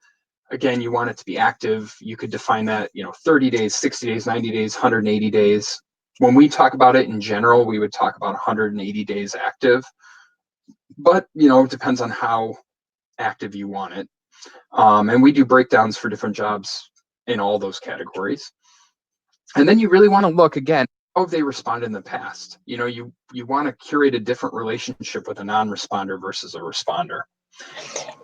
Again, you want it to be active. You could define that, 30 days, 60 days, 90 days, 180 days. When we talk about it in general, we would talk about 180 days active, but it depends on how active you want it. And we do breakdowns for different jobs in all those categories. And then you really want to look, again, how have they responded in the past? You want to curate a different relationship with a non-responder versus a responder.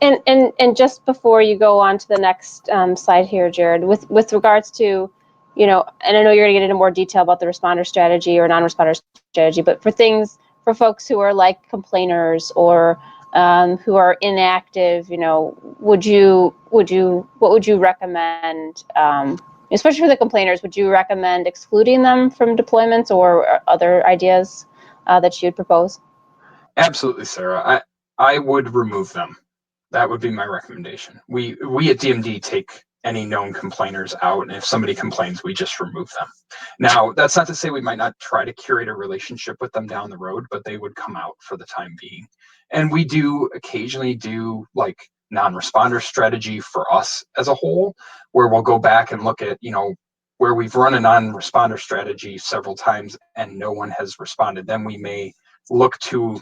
And just before you go on to the next slide here, Jared, with regards to, and I know you're going to get into more detail about the responder strategy or non-responder strategy, but for folks who are like complainers or who are inactive, what would you recommend, especially for the complainers? Would you recommend excluding them from deployments, or other ideas that you'd propose? Absolutely, Sarah. I would remove them. That would be my recommendation. We at DMD take any known complainers out, and if somebody complains, we just remove them. Now, that's not to say we might not try to curate a relationship with them down the road, but they would come out for the time being. And we do occasionally do like non-responder strategy for us as a whole, where we'll go back and look at, where we've run a non-responder strategy several times and no one has responded. Then we may look to,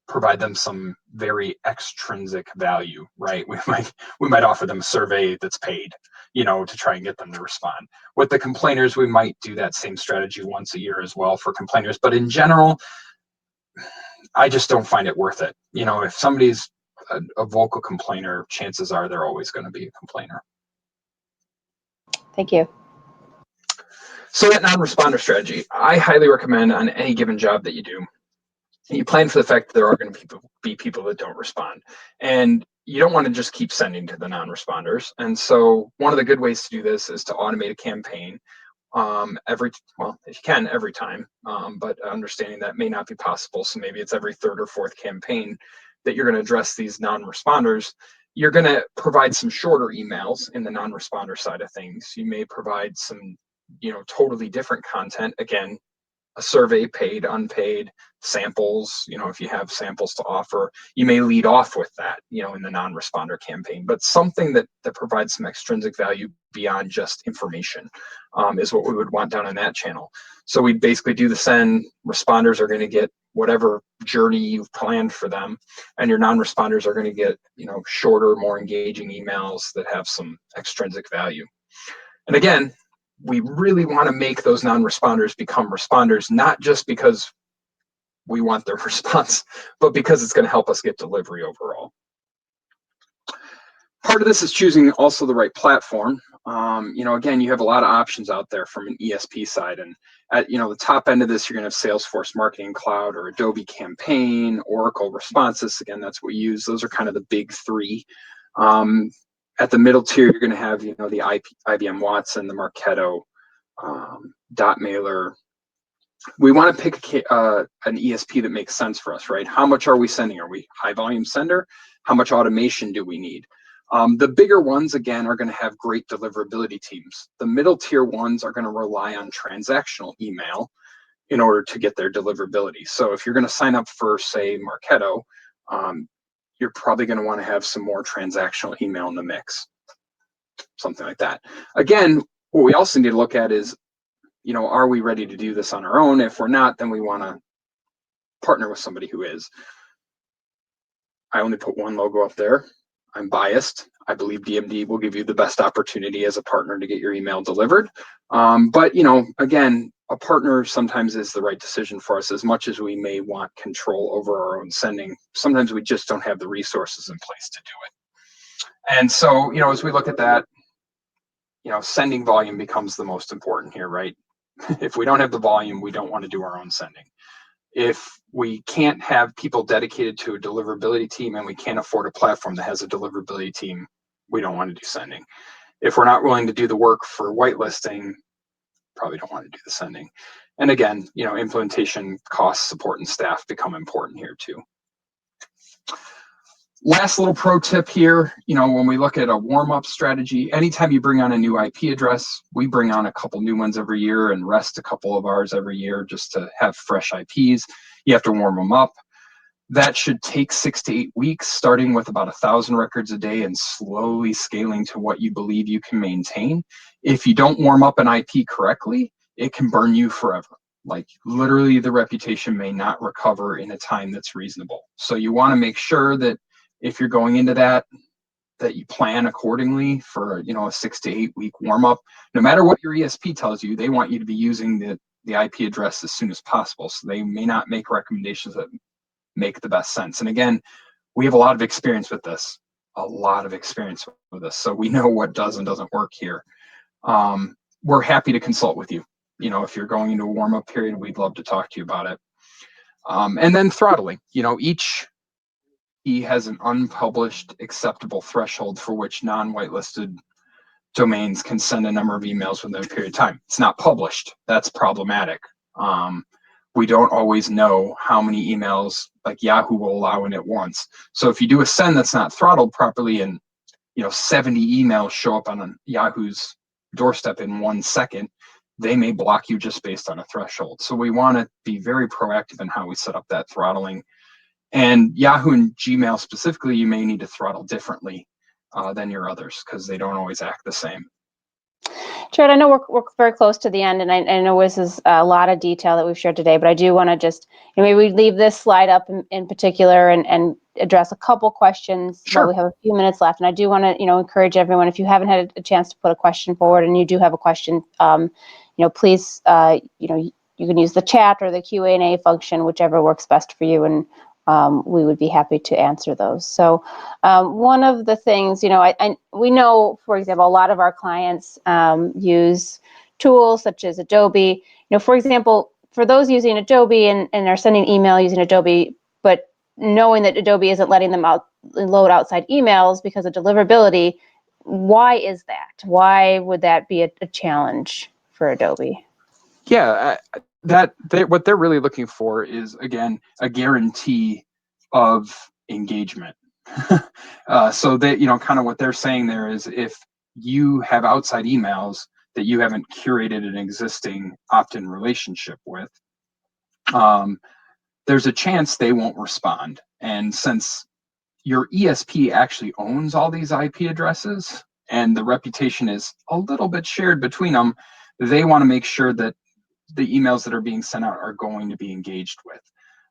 provide them some very extrinsic value, right? We might offer them a survey that's paid, to try and get them to respond. With the complainers, we might do that same strategy once a year as well for complainers. But in general, I just don't find it worth it. If somebody's a vocal complainer, chances are they're always going to be a complainer. Thank you. So that non-responder strategy, I highly recommend on any given job that you do. You plan for the fact that there are going to be people that don't respond. And, you don't want to just keep sending to the non-responders. And so one of the good ways to do this is to automate a campaign if you can, every time, but understanding that may not be possible. So maybe it's every third or fourth campaign that you're going to address these non-responders. You're going to provide some shorter emails in the non-responder side of things. You may provide some, totally different content. Again, a survey, paid, unpaid, samples, if you have samples to offer, you may lead off with that, in the non-responder campaign, but something that provides some extrinsic value beyond just information is what we would want down on that channel. So we basically do the send. Responders are going to get whatever journey you've planned for them, and your non-responders are going to get, shorter, more engaging emails that have some extrinsic value. And again, we really want to make those non-responders become responders, not just because we want their response, but because it's going to help us get delivery overall. Part of this is choosing also the right platform. Again, you have a lot of options out there from an ESP side, and at the top end of this, you're going to have Salesforce Marketing Cloud or Adobe Campaign, Oracle Responses. Again, that's what we use. Those are kind of the big three. At the middle tier, you're going to have the IBM Watson, the Marketo, Dot Mailer. We want to pick an ESP that makes sense for us, right? How much are we sending? Are we high volume sender? How much automation do we need? The bigger ones, again, are going to have great deliverability teams. The middle tier ones are going to rely on transactional email in order to get their deliverability. So if you're going to sign up for, say, Marketo, you're probably going to want to have some more transactional email in the mix, something like that. Again, what we also need to look at is, are we ready to do this on our own? If we're not, then we want to partner with somebody who is. I only put one logo up there. I'm biased. I believe DMD will give you the best opportunity as a partner to get your email delivered. But, again, a partner sometimes is the right decision for us. As much as we may want control over our own sending, sometimes we just don't have the resources in place to do it. And so, as we look at that, sending volume becomes the most important here, right? If we don't have the volume, we don't want to do our own sending. If we can't have people dedicated to a deliverability team and we can't afford a platform that has a deliverability team, we don't want to do sending. If we're not willing to do the work for whitelisting, probably don't want to do the sending. And again, implementation costs, support, and staff become important here too. Last little pro tip here, when we look at a warm-up strategy, anytime you bring on a new IP address, we bring on a couple new ones every year and rest a couple of ours every year just to have fresh IPs. You have to warm them up. That should take 6 to 8 weeks, starting with about 1,000 records a day and slowly scaling to what you believe you can maintain. If you don't warm up an IP correctly, it can burn you forever. Like literally the reputation may not recover in a time that's reasonable. So you want to make sure that if you're going into that you plan accordingly for a 6 to 8 week warm up. No matter what your ESP tells you, they want you to be using the IP address as soon as possible. So they may not make recommendations that make the best sense. And again, we have a lot of experience with this, So we know what does and doesn't work here. We're happy to consult with you. If you're going into a warm up period, we'd love to talk to you about it. And then throttling, each he has an unpublished acceptable threshold for which non-whitelisted domains can send a number of emails within a period of time. It's not published. That's problematic. We don't always know how many emails like Yahoo will allow in at once. So if you do a send that's not throttled properly and 70 emails show up on Yahoo's doorstep in 1 second, they may block you just based on a threshold. So we want to be very proactive in how we set up that throttling. And Yahoo and Gmail specifically, you may need to throttle differently than your others because they don't always act the same. Jared, I know we're very close to the end, and I know this is a lot of detail that we've shared today, but I do want to just, maybe we leave this slide up in particular and address a couple questions. Sure. While we have a few minutes left, and I do want to, encourage everyone, if you haven't had a chance to put a question forward and you do have a question, please, you can use the chat or the Q&A function, whichever works best for you, and we would be happy to answer those. So one of the things, we know, for example, a lot of our clients use tools such as Adobe. For example, for those using Adobe and are sending email using Adobe, but knowing that Adobe isn't letting them load outside emails because of deliverability. Why is that? Why would that be a challenge for Adobe? Yeah, what they're really looking for is, again, a guarantee of engagement. So that, kind of what they're saying there is, if you have outside emails that you haven't curated an existing opt-in relationship with, there's a chance they won't respond. And since your ESP actually owns all these IP addresses and the reputation is a little bit shared between them, they want to make sure that the emails that are being sent out are going to be engaged with.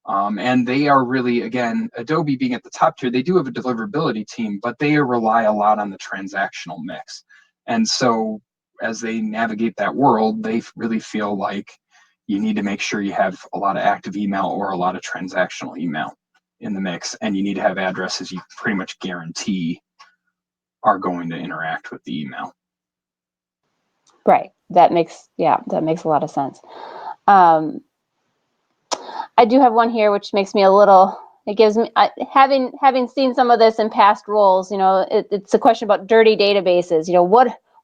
And they are really, again, Adobe being at the top tier, they do have a deliverability team, but they rely a lot on the transactional mix. And so as they navigate that world, they really feel like you need to make sure you have a lot of active email or a lot of transactional email in the mix, and you need to have addresses you pretty much guarantee are going to interact with the email. Right. That makes a lot of sense. I do have one here, which makes me it gives me, having seen some of this in past roles, it's a question about dirty databases.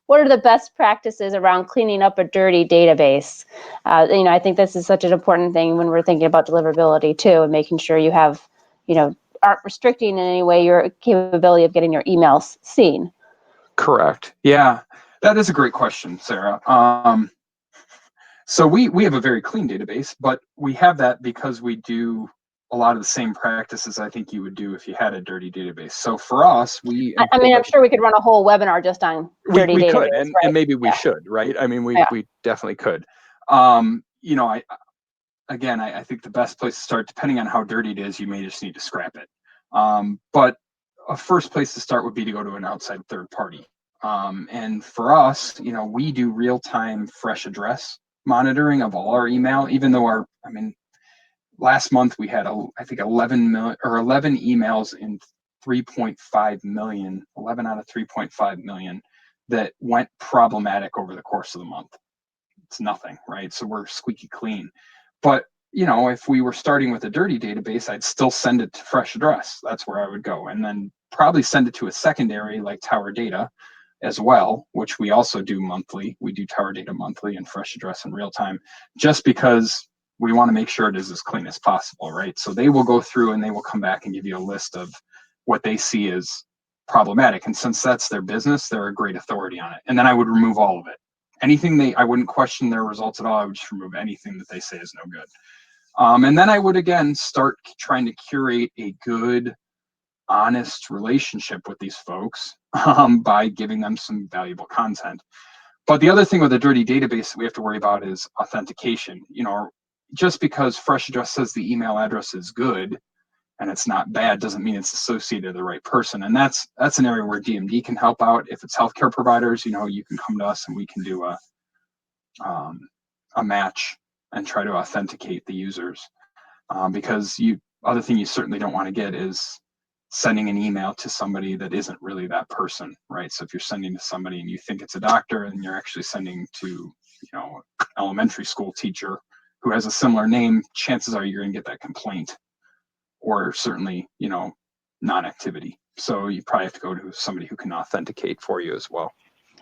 What are the best practices around cleaning up a dirty database? I think this is such an important thing when we're thinking about deliverability too, and making sure you have, aren't restricting in any way your capability of getting your emails seen. Correct. Yeah, that is a great question, Sarah. So we have a very clean database, but we have that because we do a lot of the same practices I think you would do if you had a dirty database. So for us, I'm sure we could run a whole webinar just on dirty database, could, right? and maybe we should, right? I mean, we definitely could. I think the best place to start, depending on how dirty it is, you may just need to scrap it. But a first place to start would be to go to an outside third party. And for us, we do real-time fresh address monitoring of all our email, even though last month we had, I think 11 emails in 3.5 million, 11 out of 3.5 million that went problematic over the course of the month. It's nothing, right? So we're squeaky clean. But, if we were starting with a dirty database, I'd still send it to fresh address. That's where I would go. And then probably send it to a secondary like Tower Data as well, which we also do monthly. We do Tower Data monthly and fresh address in real time, just because we want to make sure it is as clean as possible, right? So they will go through and they will come back and give you a list of what they see as problematic. And since that's their business, they're a great authority on it. And then I would remove all of it. I wouldn't question their results at all. I would just remove anything that they say is no good. And then I would, again, start trying to curate a good, honest relationship with these folks by giving them some valuable content. But the other thing with a dirty database that we have to worry about is authentication. Just because fresh address says the email address is good and it's not bad doesn't mean it's associated to the right person. And that's an area where DMD can help out. If it's healthcare providers, you can come to us and we can do a match and try to authenticate the users. Because other thing you certainly don't want to get is sending an email to somebody that isn't really that person, right? So if you're sending to somebody and you think it's a doctor and you're actually sending to, elementary school teacher who has a similar name, chances are you're going to get that complaint, or certainly, non-activity. So you probably have to go to somebody who can authenticate for you as well.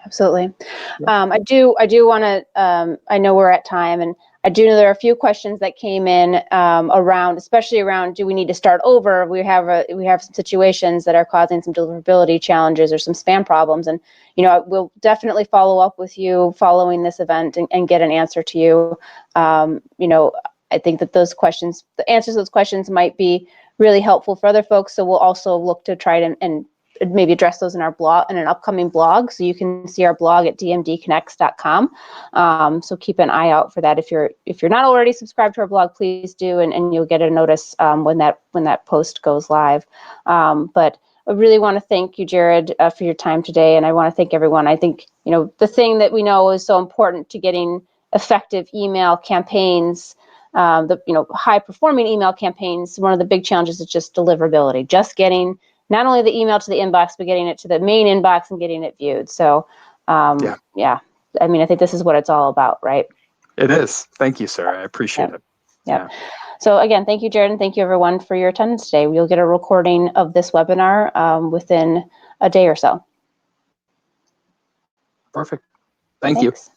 Absolutely. Yeah. I do want to, I know we're at time, and I do know there are a few questions that came in especially around, do we need to start over? We have some situations that are causing some deliverability challenges or some spam problems. And, we'll definitely follow up with you following this event and get an answer to you. I think that the answers to those questions might be really helpful for other folks. So we'll also look to try to and maybe address those in our blog, in an upcoming blog. So you can see our blog at dmdconnects.com. So keep an eye out for that. If you're not already subscribed to our blog, please do, and you'll get a notice when that post goes live. But I really want to thank you, Jared, for your time today, and I want to thank everyone. I think the thing that we know is so important to getting effective email campaigns. High performing email campaigns, one of the big challenges is just deliverability, just getting not only the email to the inbox, but getting it to the main inbox and getting it viewed. So, I think this is what it's all about, right? It is. Thank you, Sarah. I appreciate it. Yeah. So again, thank you, Jared, and thank you everyone for your attendance today. You'll get a recording of this webinar within a day or so. Perfect. Thank you. Thanks.